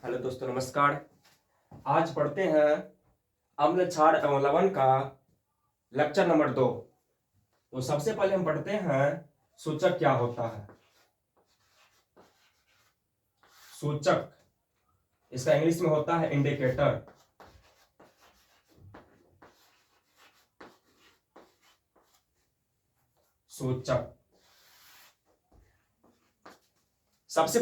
Hello दोस्तों, नमस्कार। आज पढ़ते हैं अम्ल क्षार एवं लवण का लेक्चर नंबर 2। तो सबसे पहले हम पढ़ते हैं सूचक क्या होता है। सूचक इसका इंग्लिश में होता है इंडिकेटर। सूचक सबसे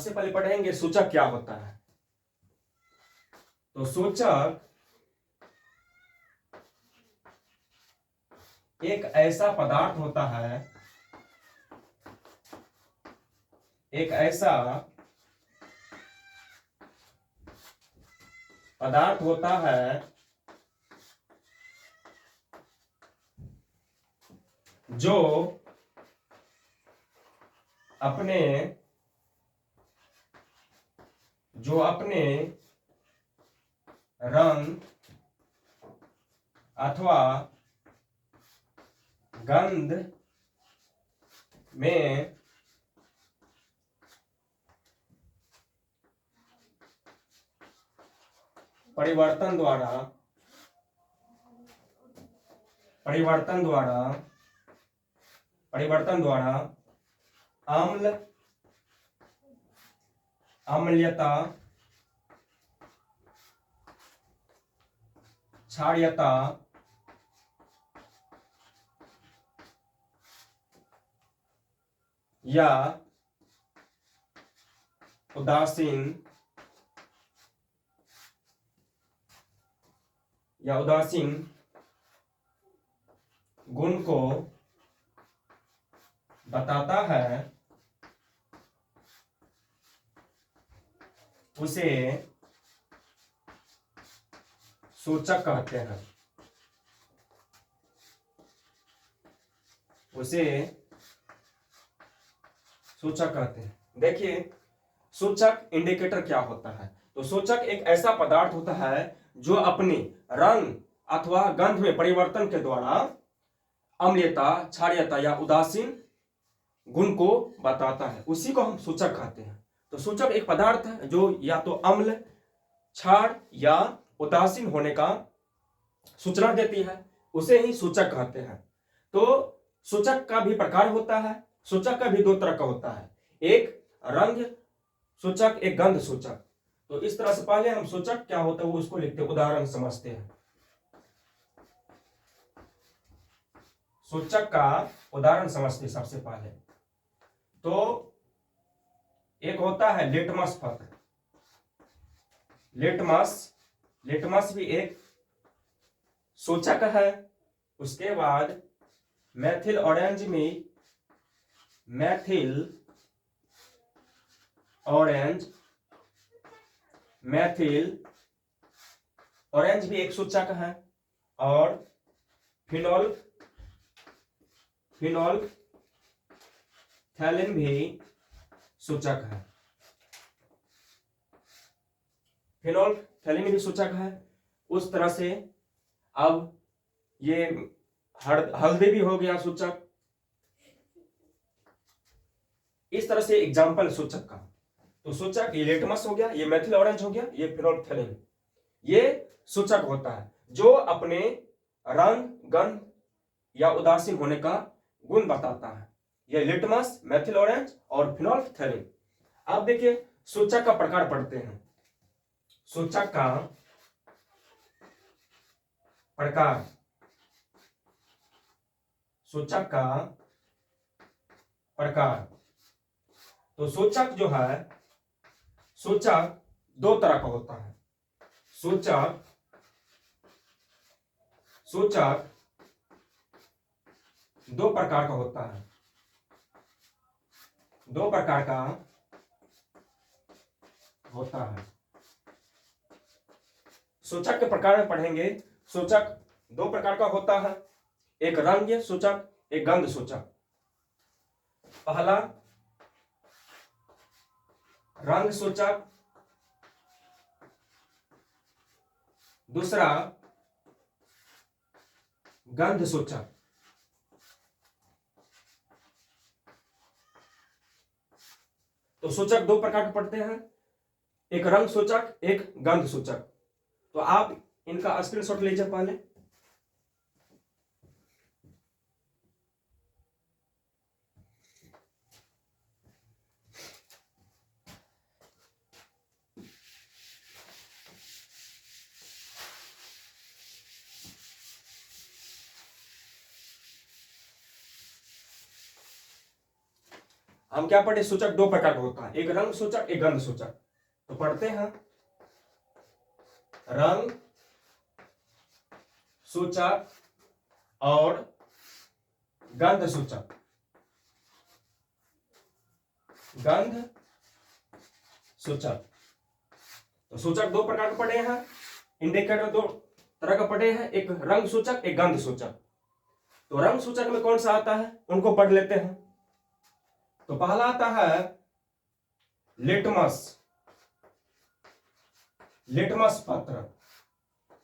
पहले पढ़ेंगे सूचक क्या होता है। तो सूचक एक ऐसा पदार्थ होता है, एक ऐसा पदार्थ होता है जो अपने रंग अथवा गंध में परिवर्तन द्वारा अम्लता, क्षारीयता या उदासीन गुण को बताता है, उसे सूचक कहते हैं। देखिए, सूचक इंडिकेटर क्या होता है। तो सूचक एक ऐसा पदार्थ होता है जो अपने रंग अथवा गंध में परिवर्तन के द्वारा अम्लीयता, क्षारीयता या उदासीन गुण को बताता है, उसी को हम सूचक कहते हैं। तो सूचक एक पदार्थ है जो या तो अम्ल, क्षार या उदासीन होने का सूचना देती है, उसे ही सूचक कहते हैं। तो सूचक का भी प्रकार होता है। सूचक का भी दो तरह का होता है, एक रंग सूचक, एक गंध सूचक। तो इस तरह से पहले हम सूचक क्या होता है वो उसको लिखते हैं, उदाहरण समझते हैं। सूचक का उदाहरण समझते हैं सबसे पहले। तो एक होता है लिटमस पत्र। लिटमस भी एक सूचक है। उसके बाद मैथिल ऑरेंज भी एक सूचक है। और फिनोल्फ्थैलीन भी सूचक है। उस तरह से अब ये हल्दी भी हो गया सूचक। इस तरह से एग्जाम्पल सूचक का। तो सूचक ये लिटमस हो गया, ये मैथिल ऑरेंज हो गया, ये फिनोल्फ्थैलीन, ये सूचक होता है जो अपने रंग, गंध या उदासीन होने का गुण बताता है। ये लिटमस, मैथिल ऑरेंज और फिनोल्फ्थैलीन। अब देखिए सूचक का प्रकार पढ़ते हैं। सूचक का प्रकार, तो सूचक जो है, सूचक दो तरह का होता है। सूचक दो प्रकार का होता है। सूचक के प्रकार में पढ़ेंगे। सूचक दो प्रकार का होता है, एक रंग सूचक, एक गंध सूचक। पहला रंग सूचक, दूसरा गंध सूचक। तो सूचक दो प्रकार के पढ़ते हैं, एक रंग सूचक, एक गंध सूचक। तो आप इनका स्क्रीनशॉट लीजिए पहले। हम क्या पढ़े, सूचक दो प्रकार का होता है, एक रंग सूचक, एक गंध सूचक। तो पढ़ते हैं रंग सूचक और गंध सूचक। गंध सूचक, तो सूचक दो प्रकार के पढ़े हैं, इंडिकेटर दो तरह का पढ़े हैं, एक रंग सूचक, एक गंध सूचक। तो रंग सूचक में कौन सा आता है उनको पढ़ लेते हैं। तो पहला आता है लिटमस, लिटमस पत्र।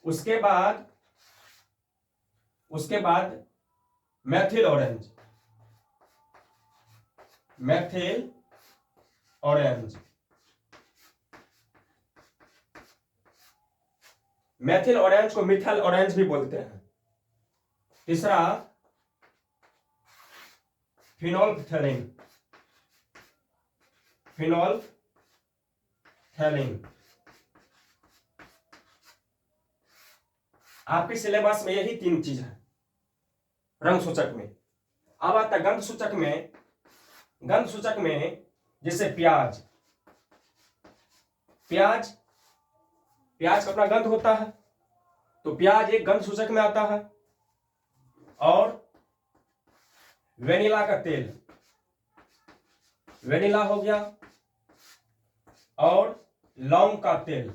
उसके बाद Maithil orange, Maithil orange, Maithil orange को मिथाइल ऑरेंज भी बोलते हैं। तीसरा फिनोल्फथैलीन, फिनोल्फथैलीन। आपके सिलेबस में यही तीन चीज है रंग सूचक में। अब आता है गंध सूचक में। गंध सूचक में जैसे प्याज, प्याज, प्याज का अपना गंध होता है, तो प्याज एक गंध सूचक में आता है। और वेनिला का तेल, वेनिला हो गया। और लौंग का तेल,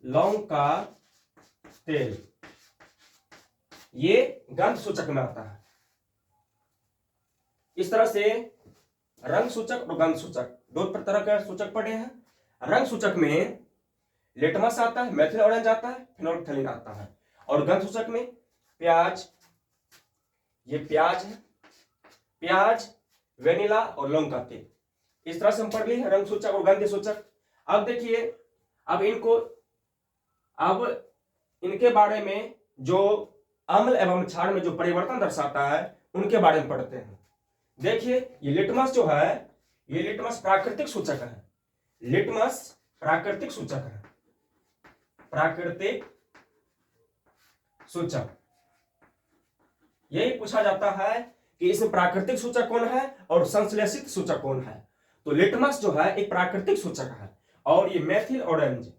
लौंग का तेल, ये गंध सूचक में आता है। इस तरह से रंग सूचक और गंध सूचक दो तरह के सूचक पढ़े हैं। रंग सूचक में लिटमस आता है, मैथिल ऑरेंज आता है, फिनोल्फथैलीन आता है। और गंध सूचक में प्याज, ये प्याज है, प्याज, वेनिला और लौंग का तेल। इस तरह से हम पढ़ लिए रंग सूचक और गंध सूचक। अब देखिए, अब इनके बारे में जो अम्ल एवं क्षार में जो परिवर्तन दर्शाता है उनके बारे में पढ़ते हैं। देखिए, ये लिटमस जो है, ये लिटमस प्राकृतिक सूचक है। लिटमस प्राकृतिक सूचक है, प्राकृतिक सूचक। यही पूछा जाता है कि इसमें प्राकृतिक सूचक कौन है और संश्लेषित सूचक कौन है। तो लिटमस जो है एक प्राकृतिक सूचक है, और ये मैथिल ऑरेंज,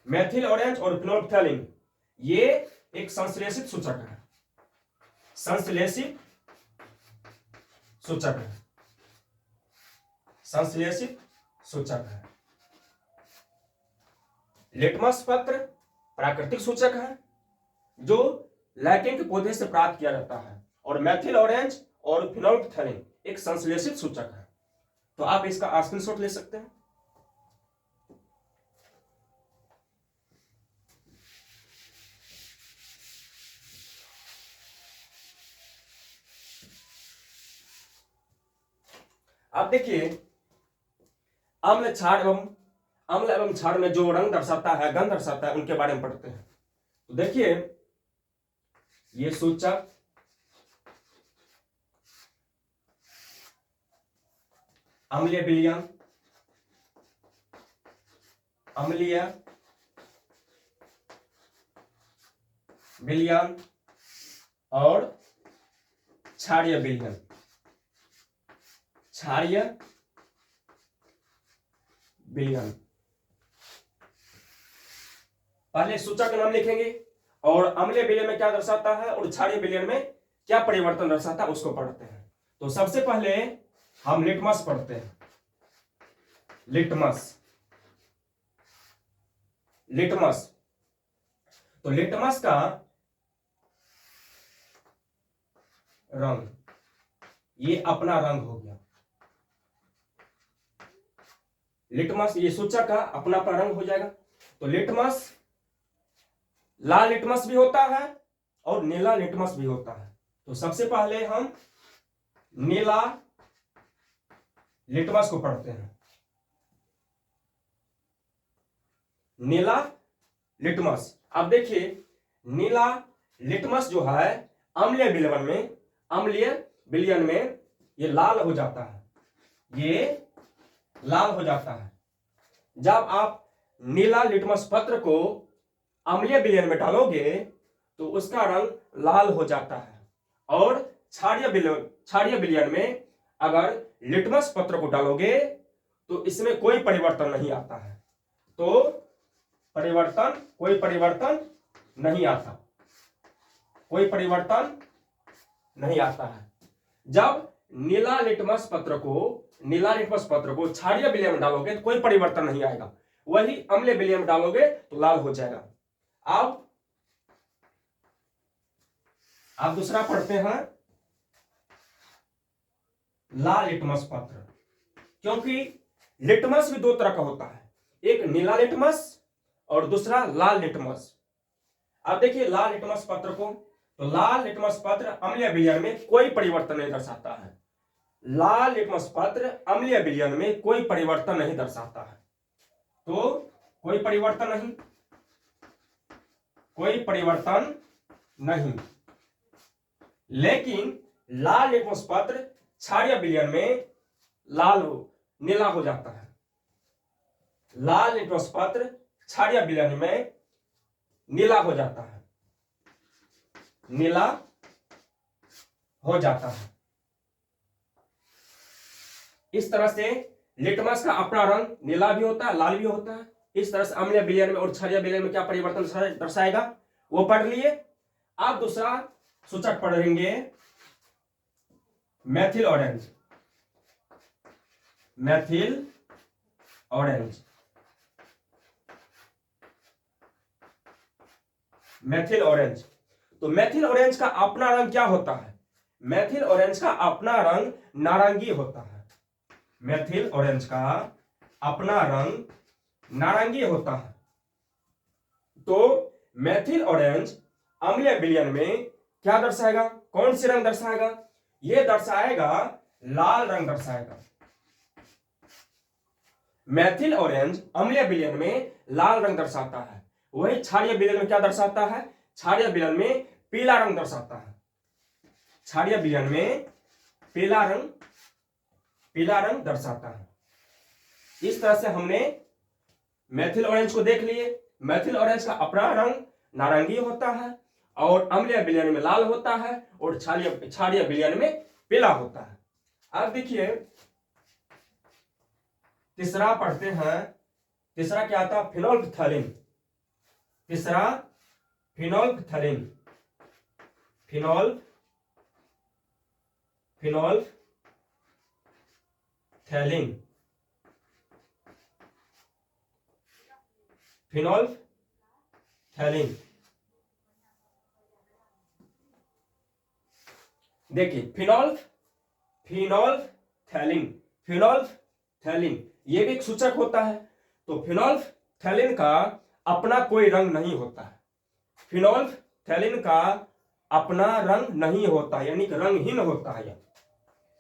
मैथिल ऑरेंज और फिनोल्फथैलीन ये एक संश्लेषित सूचक है, संश्लेषित सूचक है, संश्लेषित सूचक है। लिटमस पत्र प्राकृतिक सूचक है जो लैकेन के पौधे से प्राप्त किया जाता है, और मैथिल ऑरेंज और फिनोल्फथैलीन एक संश्लेषित सूचक है। तो आप इसका स्क्रीनशॉट ले सकते हैं। अब देखिए, अम्ल एवं क्षार में जो रंग दर्शाता है, गंध दर्शाता है, उनके बारे में पढ़ते हैं। तो देखिए, ये सूचक अम्लीय विलयन, अम्लीय विलयन और क्षारीय विलयन, क्षारीय विलयन। पहले सूचक का नाम लिखेंगे और अम्लीय विलयन में क्या दर्शाता है और क्षारीय विलयन में क्या परिवर्तन दर्शाता है उसको पढ़ते हैं। तो सबसे पहले हम लिटमस पढ़ते हैं। लिटमस, लिटमस, तो लिटमस का रंग, ये अपना रंग हो गया। लिटमस ये सूचक का अपना अपना रंग हो जाएगा। तो लिटमस, लाल लिटमस भी होता है और नीला लिटमस भी होता है। तो सबसे पहले हम नीला लिटमस को पढ़ते हैं। नीला लिटमस। अब देखिए नीला लिटमस जो है अम्लीय विलयन में ये लाल हो जाता है, ये लाल हो जाता है। जब आप नीला लिटमस पत्र को अम्लीय विलयन में डालोगे तो उसका रंग लाल हो जाता है, और क्षारीय विलयन में अगर लिटमस पत्र को डालोगे तो इसमें कोई परिवर्तन नहीं आता है। तो कोई परिवर्तन नहीं आता, कोई परिवर्तन नहीं आता है। जब नीला लिटमस पत्र को क्षारीय विलयन में डालोगे तो कोई परिवर्तन नहीं आएगा, वही अम्लीय विलयन में डालोगे तो लाल हो जाएगा। अब दूसरा पढ़ते हैं लाल लिटमस पत्र। क्योंकि लिटमस भी दो तरह का होता है, एक नीला लिटमस और दूसरा लाल लिटमस। अब देखिए लाल लिटमस पत्र को, तो लाल लिटमस पत्र अम्लीय विलयन में कोई परिवर्तन नहीं दर्शाता है। लाल लिटमस पत्र अम्लीय विलयन में कोई परिवर्तन नहीं दर्शाता है। तो कोई परिवर्तन नहीं। लेकिन लाल लिटमस पत्र क्षारीय विलयन में नीला हो जाता है। लाल लिटमस पत्र क्षारीय विलयन में नीला हो जाता है, नीला हो जाता है। इस तरह से लिटमस का अपना रंग नीला भी होता है, लाल भी होता है। इस तरह से अम्लीय विलयन में और क्षारीय विलयन में क्या परिवर्तन दर्शाएगा वो पढ़ लिए। आप दूसरा सूचक पढ़ेंगे Maithil orange. Maithil orange, Maithil orange. तो मैथिल ऑरेंज का अपना रंग क्या होता है? मैथिल ऑरेंज का अपना रंग नारंगी होता है। मैथिल ऑरेंज का अपना रंग नारंगी होता है। तो मैथिल ऑरेंज अम्लीय विलयन में क्या दर्शाएगा? कौन सी रंग दर्शाएगा? यह दर्शाएगा लाल रंग दर्शाएगा। मैथिल ऑरेंज अम्लीय विलयन में लाल रंग दर्शाता है, वही क्षारीय विलयन में क्या दर्शाता है? क्षारीय विलयन में पीला रंग दर्शाता है। क्षारीय विलयन में पीला रंग दर्शाता है। इस तरह से हमने मैथिल ऑरेंज को देख लिए। मैथिल ऑरेंज का अपना रंग नारंगी होता है और अम्लीय विलयन में लाल होता है और क्षारीय विलयन में पीला होता है। अब देखिए तीसरा पढ़ते हैं। तीसरा क्या आता है? फिनोल्फथलीन। तीसरा फिनोल्फथलीन। फिनोल्फथलीन। देखिए फिनोल्फथलीन ये भी एक सूचक होता है। तो फिनोल्फथलीन का अपना कोई रंग नहीं होता है। फिनोल्फथलीन का अपना रंग नहीं होता है, यानी कि रंगहीन होता है।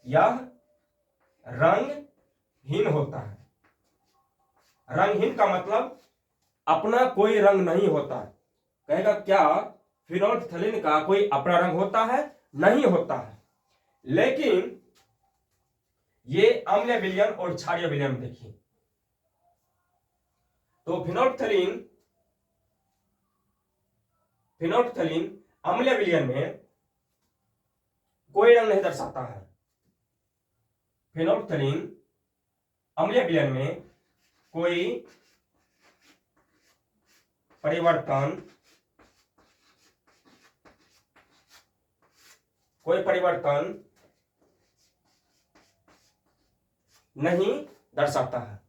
यह रंगहीन होता है। रंगहीन का मतलब अपना कोई रंग नहीं होता है। कहेगा क्या? फिनोल्फथलीन का कोई अपना रंग होता है? नहीं होता है। लेकिन ये अम्लीय विलयन और क्षारीय विलयन में देखिए, तो फिनोल्फथलीन अम्लीय विलयन में कोई रंग नहीं दर्शाता है। फिनोल्फथलीन अम्लीय विलयन में कोई परिवर्तन नहीं दर्शाता है।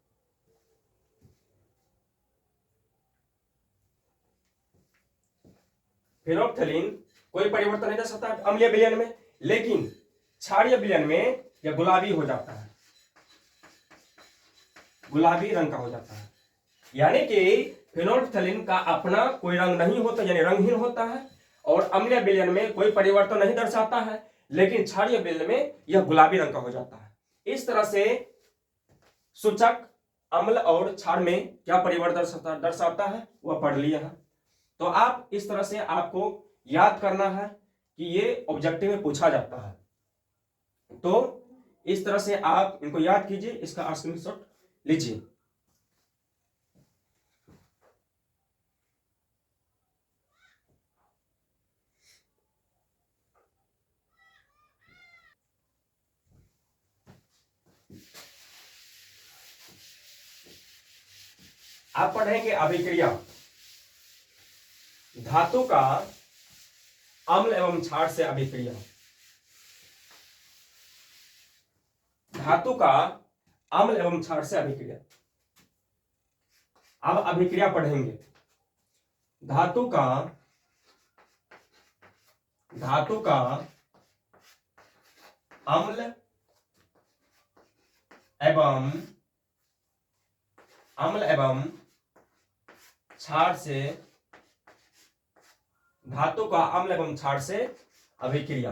फिनोल्फथलीन कोई परिवर्तन नहीं दर्शाता है अम्लीय विलयन में, लेकिन क्षारीय विलयन में यह गुलाबी हो जाता है, गुलाबी रंग का हो जाता है। यानी कि फिनोल्फथलीन का अपना कोई रंग नहीं होता, यानी रंगहीन होता है, और अम्लीय विलयन में कोई परिवर्तन नहीं दर्शाता है, लेकिन क्षारीय विलयन में यह गुलाबी रंग का हो जाता है। इस तरह से सूचक अम्ल और क्षार में क्या परिवर्तन दर्शाता है वह पढ़ लिया है। तो आप इस तरह से आपको याद करना है कि ये ऑब्जेक्टिव में पूछा जाता है। तो इस तरह से आप इनको याद कीजिए, इसका स्क्रीनशॉट लीजिए। आप पढ़ेंगे अभिक्रिया धातु का अम्ल एवं क्षार से अभिक्रिया, धातु का अम्ल एवं क्षार से अभिक्रिया। अब अभिक्रिया पढ़ेंगे धातु का अम्ल एवं क्षार से, धातु का अम्ल एवं क्षार से अभिक्रिया।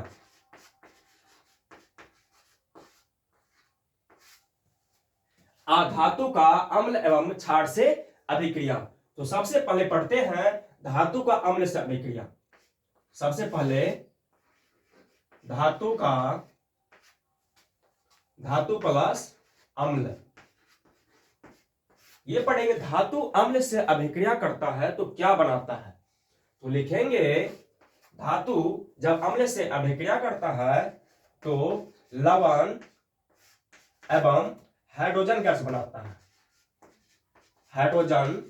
धातु का अम्ल एवं क्षार से अभिक्रिया। तो सबसे पहले पढ़ते हैं धातु का अम्ल से अभिक्रिया। सबसे पहले धातु प्लस अम्ल, ये पढ़ेंगे। धातु अम्ल से अभिक्रिया करता है तो क्या बनाता है, तो लिखेंगे धातु जब अम्ल से अभिक्रिया करता है तो लवण एवं हाइड्रोजन गैस बनाता है। हाइड्रोजन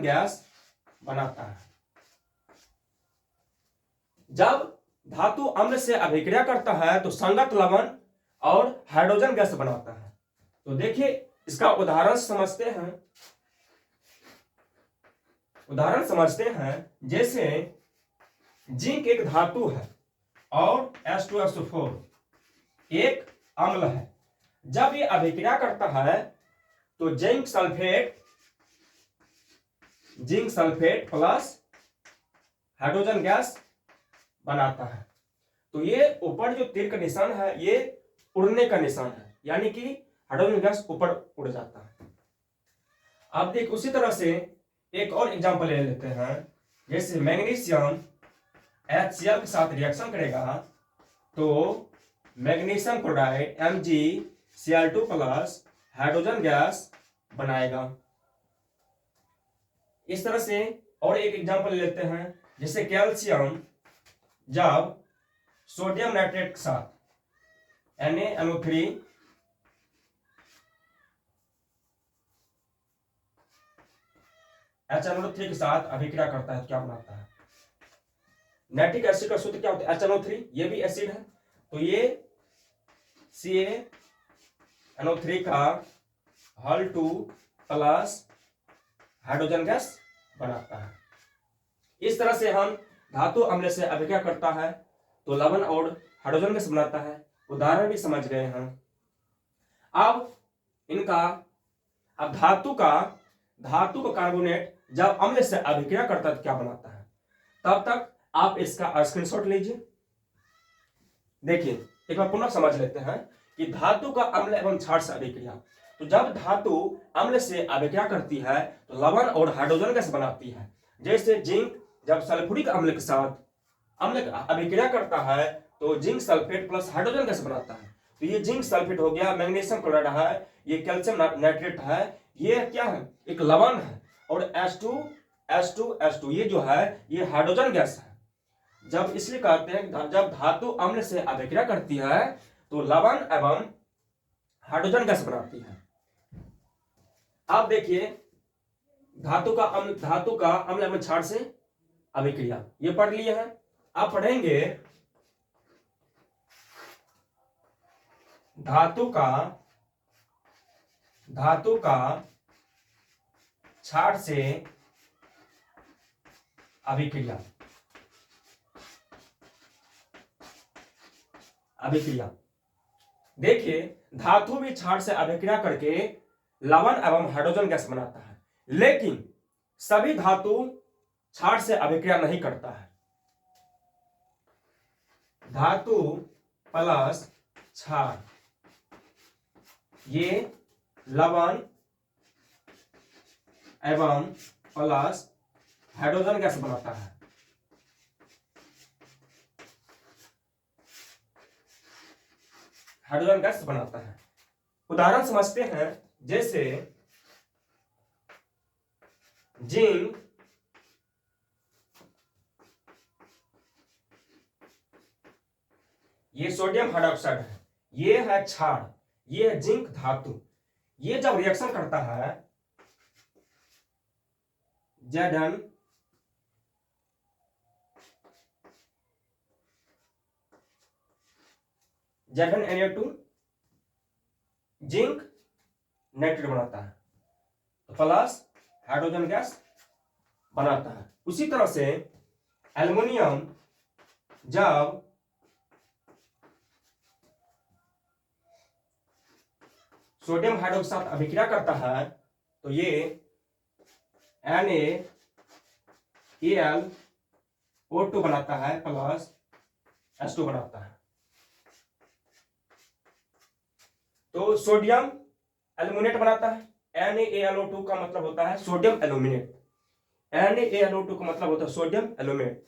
गैस बनाता है। जब धातु अम्ल से अभिक्रिया करता है तो संगत लवण और हाइड्रोजन गैस बनाता है। तो देखिए इसका उदाहरण समझते हैं। जैसे जिंक एक धातु है और H2SO4 एक अम्ल है। जब ये अभिक्रिया करता है तो zinc sulphate plus hydrogen gas बनाता है। तो ये ऊपर जो तीर का निशान है ये उड़ने का निशान है, यानी कि हाइड्रोजन गैस ऊपर उड़ जाता है। आप देख उसी तरह से एक और एग्जांपल ले लेते हैं। जैसे मैग्नीशियम HCl के साथ रिएक्शन करेगा तो magnesium chloride MgCl2 plus hydrogen gas बनाएगा। इस तरह से और एक एग्जांपल ले लेते हैं। जैसे कैल्शियम जब सोडियम नाइट्रेट के साथ NaNO3 HNO3 के साथ अभिक्रिया करता है तो क्या बनाता है। नाइट्रिक एसिड का सूत्र क्या होता है HNO3, ये भी एसिड है। तो ये CaNO3 का Hal2 प्लस हाइड्रोजन गैस बनाता है। इस तरह से हम धातु अम्ल से अभिक्रिया करता है तो लवण और हाइड्रोजन गैस बनाता है। उदाहरण भी समझ गए हैं। अब धातु का कार्बोनेट जब अम्ल से अभिक्रिया करता है तो क्या बनाता है। तब तक आप इसका स्क्रीनशॉट लीजिए। देखिए एक बार पुनः समझ लेते हैं कि धातु का अम्ल एवं क्षार से अभिक्रिया। तो जब धातु अम्ल से अभिक्रिया करती है तो लवण और हाइड्रोजन गैस बनाती है। जैसे जिंक जब सल्फ्यूरिक अम्ल के साथ अभिक्रिया करता है तो zinc sulphate plus hydrogen gas बनाता है। तो ये जिंक सल्फेट हो गया, मैग्नीशियम क्लोराइड है, ये कैल्शियम नाइट्रेट है, ये क्या है एक लवण है। और H2 ये जो है ये हाइड्रोजन गैस है। जब इसलिए कहते हैं जब धातु अम्ल से अभिक्रिया करती है तो लवण एवं हाइड्रोजन गैस बनाती है। आप देखिए धातु का अम्ल एवं क्षार से अभिक्रिया ये पढ़ लिए हैं। आप पढ़ेंगे धातु का क्षार से अभिक्रिया। देखिए धातु भी क्षार से अभिक्रिया करके लवण एवं हाइड्रोजन गैस बनाता है, लेकिन सभी धातु क्षार से अभिक्रिया नहीं करता है। धातु प्लस क्षार ये लवण एवं प्लस हाइड्रोजन गैस बनाता है। हाइड्रोजन गैस बनाता है। उदाहरण समझते हैं, जैसे जिंक ये सोडियम हाइड्रोक्साइड है, ये है क्षार, ये है जिंक धातु। ये जब रिएक्शन करता है Zn Na2 जिंक नाइट्रेट बनाता है, तो प्लस हाइड्रोजन गैस बनाता है। उसी तरह से एल्युमिनियम जब सोडियम हाइड्रोक्साइड के साथ अभिक्रिया करता है तो ये NaAlO2 बनाता है प्लस H2 बनाता है। तो सोडियम एल्युमिनेट बनाता है। NaAlO2 का मतलब होता है सोडियम एल्युमिनेट। NaAlO2 का मतलब होता है सोडियम एल्युमिनेट,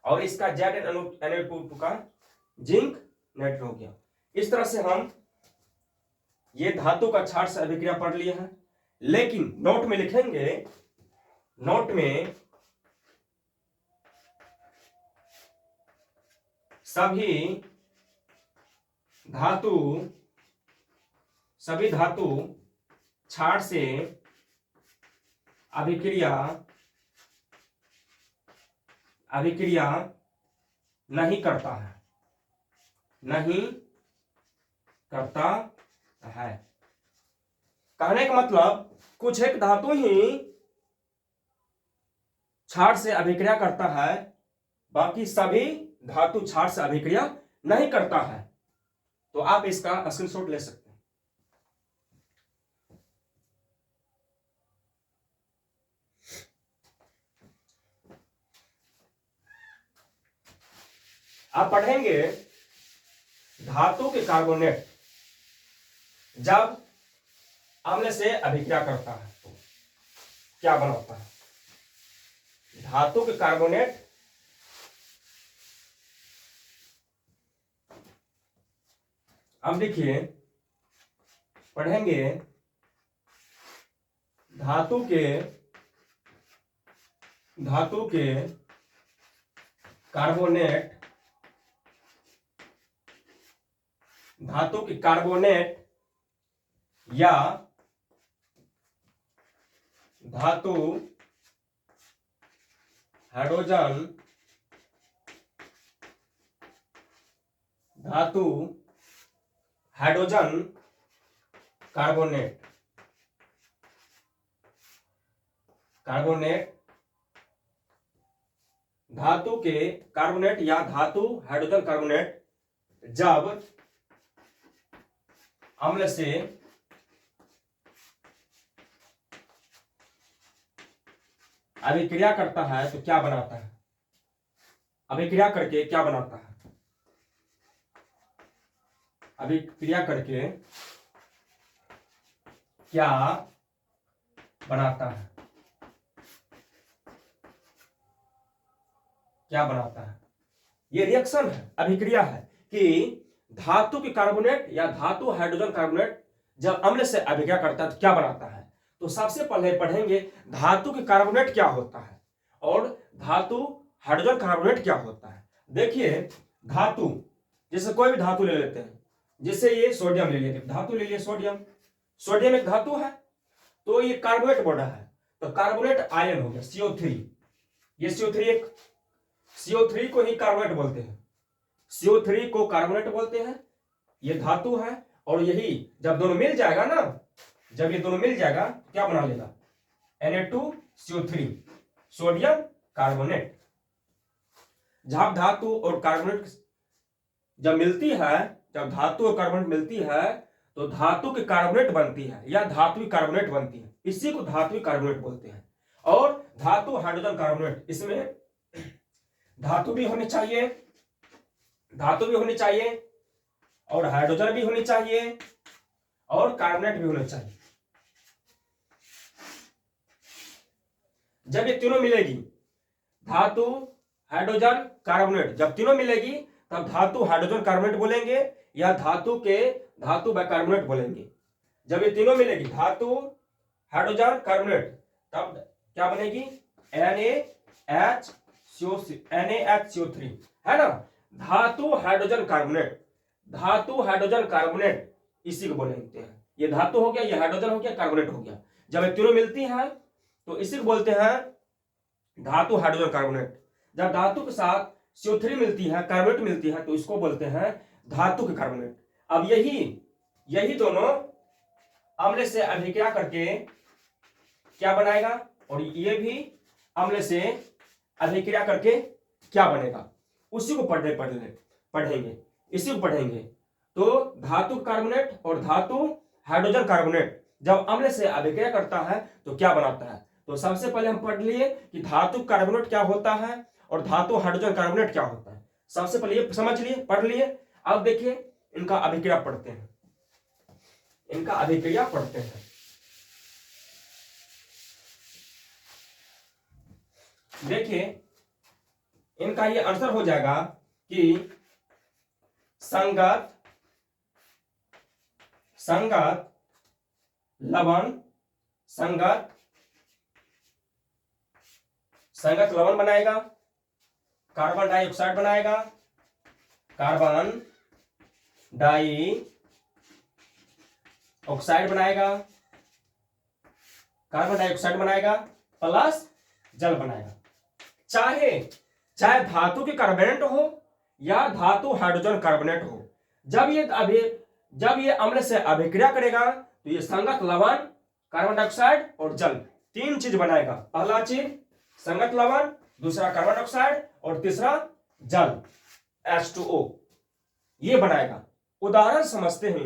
और इसका ZnNO2 का जिंक नाइट्रेट हो गया। इस तरह से हम ये धातु का क्षार से अभिक्रिया पढ़ लिए हैं, लेकिन नोट में लिखेंगे, नोट में सभी धातु क्षार से अभिक्रिया नहीं करता है, नहीं करता है। कहने का मतलब कुछ एक धातु ही क्षार से अभिक्रिया करता है, बाकी सभी धातु क्षार से अभिक्रिया नहीं करता है। तो आप इसका स्क्रीनशॉट ले सकते हैं। आप पढ़ेंगे धातु के कार्बोनेट जब अम्ल से अभिक्रिया करता है तो क्या बनाता है। धातु के कार्बोनेट अब देखिए, पढ़ेंगे धातु के कार्बोनेट, धातु के कार्बोनेट या धातु हाइड्रोजन, धातु हाइड्रोजन कार्बोनेट, धातु के कार्बोनेट या धातु हाइड्रोजन कार्बोनेट जब अम्ल से अभिक्रिया करता है तो क्या बनाता है। अभिक्रिया करके क्या बनाता है, अभिक्रिया करके क्या बनाता है, क्या बनाता है। ये रिएक्शन है, अभिक्रिया है कि धातु के कार्बोनेट या धातु हाइड्रोजन कार्बोनेट जब अम्ल से अभिक्रिया करता है तो क्या बनाता है। तो सबसे पहले पढ़ेंगे धातु के कार्बोनेट क्या होता है और धातु हाइड्रोजन कार्बोनेट क्या होता है। देखिए, धातु जैसे कोई भी धातु ले लेते हैं, जैसे ये सोडियम ले लिए, धातु ले लिए सोडियम, सोडियम एक धातु है तो ये कार्बोनेट बना है तो कार्बोनेट आयन हो गया CO3। ये CO3 को ही कार्बोनेट बोलते हैं, CO3 को कार्बोनेट बोलते हैं। ये धातु है और यही जब दोनों मिल जाएगा ना, जब ये दोनों मिल जाएगा तो क्या बना लेगा, Na2CO3 सोडियम कार्बोनेट। जब धातु और कार्बोनेट जब मिलती है, जब धातु और कार्बोनेट मिलती है तो धातु की कार्बोनेट बनती है या धातु कार्बोनेट बनती है, इसी को धातु कार्बोनेट बोलते हैं। और धातु हाइड्रोजन कार्बोनेट, इसमें धातु भी होनी चाहिए और हाइड्रोजन भी होनी चाहिए और कार्बोनेट भी होना चाहिए। जब ये तीनों मिलेगी, धातु हाइड्रोजन कार्बोनेट, जब तीनों मिलेगी तब धातु हाइड्रोजन कार्बोनेट बोलेंगे या धातु बाइकार्बोनेट बोलेंगे। जब ये तीनों मिलेगी, धातु हाइड्रोजन कार्बोनेट, तब क्या बनेगी? NaHCO3 है ना। धातु हाइड्रोजन कार्बोनेट, धातु हाइड्रोजन कार्बोनेट इसी को बोलते हैं। ये धातु हो गया, ये हाइड्रोजन हो गया, कार्बोनेट हो गया। जब ये तीनों मिलती हैं तो इसी को बोलते हैं धातु हाइड्रोजन कार्बोनेट। जब धातु के साथ CO3 मिलती है, कार्बोनेट मिलती है, तो इसको बोलते हैं धातु के कार्बोनेट। अब यही दोनों अम्ल से अभिक्रिया करके क्या बनाएगा, और ये भी अम्ल से अभिक्रिया करके क्या बनेगा, उसी को पढ़ेंगे, इसी को पढ़ेंगे। तो धातु कार्बोनेट और धातु हाइड्रोजन कार्बोनेट जब अम्ल से अभिक्रिया करता है तो क्या बनाता है। तो सबसे पहले हम पढ़ लिए कि धातु कार्बोनेट क्या होता है और धातु हाइड्रोजन कार्बोनेट क्या होता है। सबसे पहले ये समझ लिए, पढ़ लिए। अब देखिए इनका अभिक्रिया पढ़ते हैं, इनका अभिक्रिया पढ़ते हैं। देखिए इनका ये आंसर हो जाएगा कि संगत लवण, संगत लवण बनाएगा, कार्बन डाइऑक्साइड बनाएगा, कार्बन डाइऑक्साइड बनाएगा प्लस जल बनाएगा। चाहे धातु के कार्बोनेट हो या धातु हाइड्रोजन कार्बोनेट हो, जब ये अम्ल से अभिक्रिया करेगा तो ये संगत लवण, कार्बन डाइऑक्साइड और जल तीन चीज बनाएगा। पहला चीज संगत लवण, दूसरा कार्बन डाइऑक्साइड और तीसरा जल H2O, ये बनाएगा। उदाहरण समझते हैं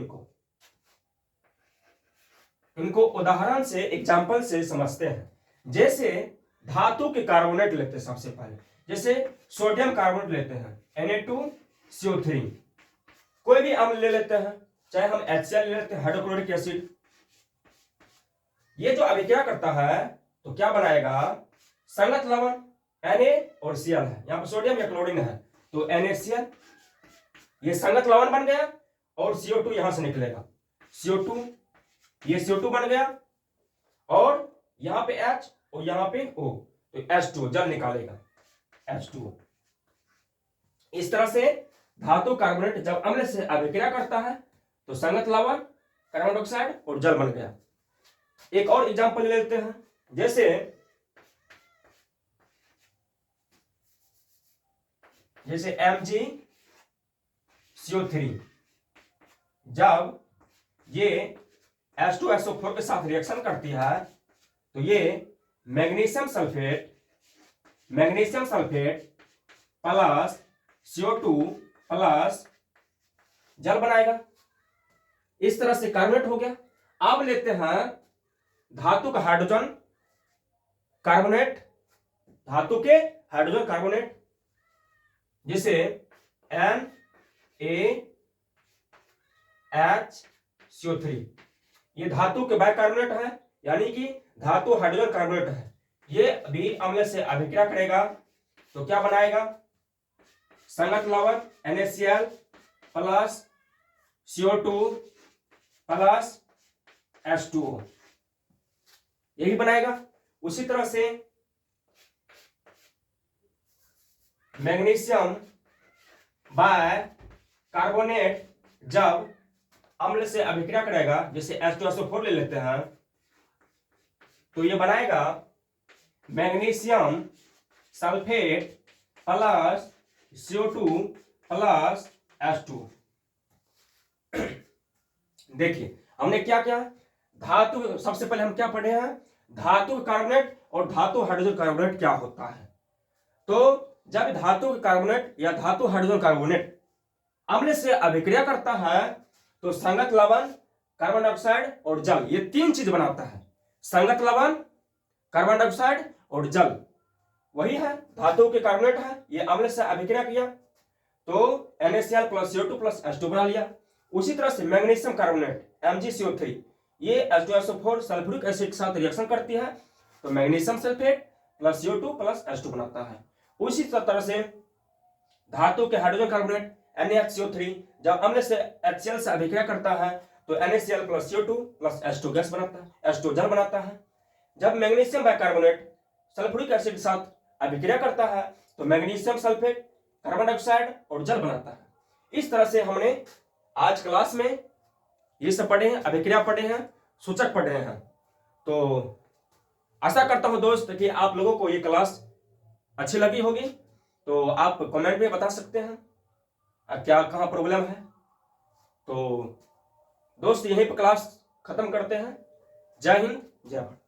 इनको उदाहरण से, एग्जाम्पल से समझते हैं। जैसे धातु के कार्बोनेट लेते हैं, सबसे पहले जैसे सोडियम कार्बोनेट लेते हैं Na2CO3, कोई भी अम्ल ले लेते हैं, चाहे हम HCl ले लेते हैं, हाइड्रोक्लोरिक एसिड। ये जो अभिक्रिया करता है तो क्या बनाएगा, संगत लवण Na और Cl है, यहाँ पर सोडियम या क्लोरीन है तो NaCl, ये संगत लवण बन गया और CO2 यहां से निकलेगा, CO2, ये CO2 बन गया और यहां पे H और यहां पे O, तो H2O जल निकालेगा, H2O। इस तरह से धातु कार्बोनेट जब अम्ल से अभिक्रिया करता है तो संगत लवण, कार्बन डाइऑक्साइड और जल बन गया। एक और एग्जांपल ले लेते हैं, जैसे MgCO3, जब ये H2SO4 के साथ रिएक्शन करती है तो ये magnesium sulphate plus CO2 plus जल बनाएगा। इस तरह से कार्बोनेट हो गया। अब लेते हैं धातु का हाइड्रोजन कार्बोनेट, धातु के हाइड्रोजन कार्बोनेट, जिसे NaHCO3, ये धातु के बाइकार्बोनेट है, यानी कि धातु हाइड्रोजन कार्बोनेट है। ये भी अम्ल से अभिक्रिया करेगा तो क्या बनाएगा, संगत लवण NaCl plus CO2 plus H2O, यही बनाएगा। उसी तरह से मैग्नीशियम बाइकार्बोनेट जब अम्ल से अभिक्रिया करेगा, जैसे H2SO4 ले लेते हैं, तो ये बनाएगा magnesium sulphate plus CO2 plus H2O। देखिए हमने क्या किया, धातु, सबसे पहले हम क्या पढ़े हैं, धातु कार्बोनेट और धातु हाइड्रोजन कार्बोनेट क्या होता है। तो जब धातु कार्बोनेट या धातु हाइड्रोजन कार्बोनेट अम्ल से अभिक्रिया करता है तो संगत लवण, कार्बन डाइऑक्साइड और जल, ये तीन चीज बनाता है। संगत लवण, कार्बन डाइऑक्साइड और जल, वही है धातु के कार्बोनेट है। ये अम्ल से अभिक्रिया किया तो NaCl plus CO2 plus H2 बना लिया। उसी तरह से मैग्नीशियम कार्बोनेट MgCO3 ये H2SO4 सल्फ्यूरिक एसिड के साथ रिएक्शन करती है, तो magnesium sulphate plus CO2 plus H2 बनाता है। उसी तरह से धातु के हाइड्रोजन कार्बोनेट NaHCO3 जब अम्ल से HCl से अभिक्रिया करता है तो NaCl plus CO2 plus H2 gas बनाता है, H2 जल बनाता है। जब मैग्नीशियम बाइकार्बोनेट सल्फ्यूरिक एसिड के साथ अभिक्रिया करता है तो मैग्नीशियम सल्फेट, कार्बन डाइऑक्साइड और जल बनाता है। इस तरह से हमने आज क्लास में ये सब पढ़े हैं, अभिक्रिया पढ़े हैं, सूचक पढ़े हैं। तो आशा करता हूं दोस्त कि आप लोगों को ये क्लास अच्छी लगी होगी। तो आप कमेंट में बता सकते हैं क्या कहाँ प्रॉब्लम है। तो दोस्त यहीं पर क्लास खत्म करते हैं। जय हिंद, जय भारत।